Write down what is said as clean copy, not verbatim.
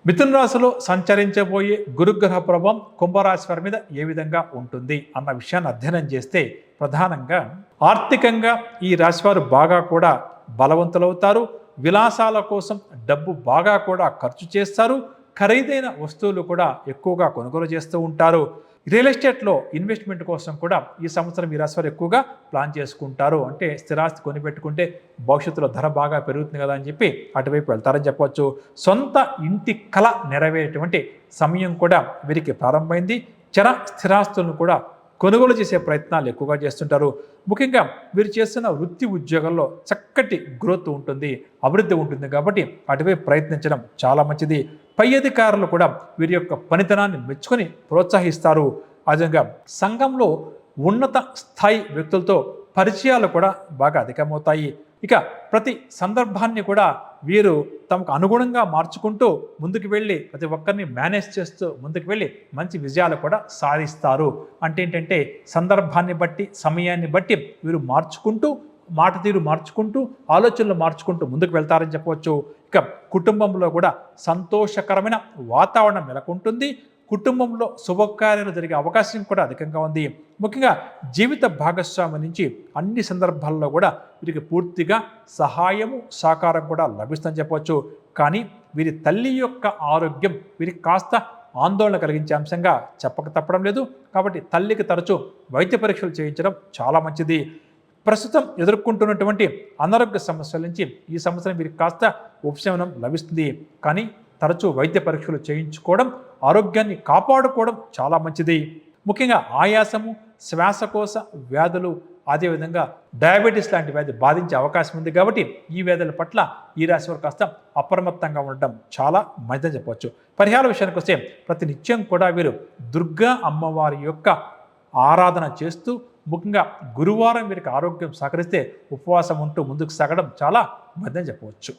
మిథున రాశిలో సంచరించబోయే గురుగ్రహ ప్రభావం కుంభరాశి వారి మీద ఏ విధంగా ఉంటుంది అన్న విషయాన్ని అధ్యయనం చేస్తే ప్రధానంగా ఆర్థికంగా ఈ రాశివారు బాగా కూడా బలవంతులవుతారు. విలాసాల కోసం డబ్బు బాగా కూడా ఖర్చు చేస్తారు. ఖరీదైన వస్తువులు కూడా ఎక్కువగా కొనుగోలు చేస్తూ ఉంటారు. రియల్ ఎస్టేట్లో ఇన్వెస్ట్మెంట్ కోసం కూడా ఈ సంవత్సరం ఈ రాశివారు ఎక్కువగా ప్లాన్ చేసుకుంటారు. అంటే స్థిరాస్తి కొనిపెట్టుకుంటే భవిష్యత్తులో ధర బాగా పెరుగుతుంది కదా అని చెప్పి అటువైపు వెళ్తారని చెప్పవచ్చు. సొంత ఇంటి కళ నెరవేరేటువంటి సమయం కూడా వీరికి ప్రారంభమైంది. చర స్థిరాస్తులను కూడా కొనుగోలు చేసే ప్రయత్నాలు ఎక్కువగా చేస్తుంటారు. ముఖ్యంగా వీరు చేస్తున్న వృత్తి ఉద్యోగాల్లో చక్కటి గ్రోత్ ఉంటుంది, అభివృద్ధి ఉంటుంది. కాబట్టి అటువైపు ప్రయత్నించడం చాలా మంచిది. పై అధికారులు కూడా వీరి యొక్క పనితనాన్ని మెచ్చుకొని ప్రోత్సహిస్తారు. అదేవిధంగా సంఘంలో ఉన్నత స్థాయి వ్యక్తులతో పరిచయాలు కూడా బాగా అధికమవుతాయి. ఇక ప్రతి సందర్భాన్ని కూడా వీరు తమకు అనుగుణంగా మార్చుకుంటూ ముందుకు వెళ్ళి ప్రతి ఒక్కరిని మేనేజ్ చేస్తూ ముందుకు వెళ్ళి మంచి విజయాలు కూడా సాధిస్తారు. అంటే ఏంటంటే సందర్భాన్ని బట్టి సమయాన్ని బట్టి వీరు మార్చుకుంటూ మాట తీరు మార్చుకుంటూ ఆలోచనలు మార్చుకుంటూ ముందుకు వెళ్తారని చెప్పవచ్చు. ఇక కుటుంబంలో కూడా సంతోషకరమైన వాతావరణం నెలకొంటుంది. కుటుంబంలో శుభకార్యాలు జరిగే అవకాశం కూడా అధికంగా ఉంది. ముఖ్యంగా జీవిత భాగస్వామి నుంచి అన్ని సందర్భాల్లో కూడా వీరికి పూర్తిగా సహాయము సహకారం కూడా లభిస్తుందని చెప్పవచ్చు. కానీ వీరి తల్లి యొక్క ఆరోగ్యం వీరికి కాస్త ఆందోళన కలిగించే అంశంగా చెప్పక తప్పడం లేదు. కాబట్టి తల్లికి తరచూ వైద్య పరీక్షలు చేయించడం చాలా మంచిది. ప్రస్తుతం ఎదుర్కొంటున్నటువంటి అనారోగ్య సమస్యల నుంచి ఈ సంవత్సరం వీరికి కాస్త ఉపశమనం లభిస్తుంది. కానీ తరచూ వైద్య పరీక్షలు చేయించుకోవడం, ఆరోగ్యాన్ని కాపాడుకోవడం చాలా మంచిది. ముఖ్యంగా ఆయాసము, శ్వాసకోశ వ్యాధులు, అదేవిధంగా డయాబెటీస్ లాంటి వ్యాధి బాధించే అవకాశం ఉంది. కాబట్టి ఈ వ్యాధుల పట్ల ఈ రాశి వారు కాస్త అప్రమత్తంగా ఉండడం చాలా మంచిదని చెప్పవచ్చు. పరిహార విషయానికి వస్తే ప్రతి నిత్యం కూడా వీరు దుర్గా అమ్మవారి యొక్క ఆరాధన చేస్తూ, ముఖ్యంగా గురువారం వీరికి ఆరోగ్యం సహకరిస్తే ఉపవాసం ఉంటూ ముందుకు సాగడం చాలా మంచిదని చెప్పవచ్చు.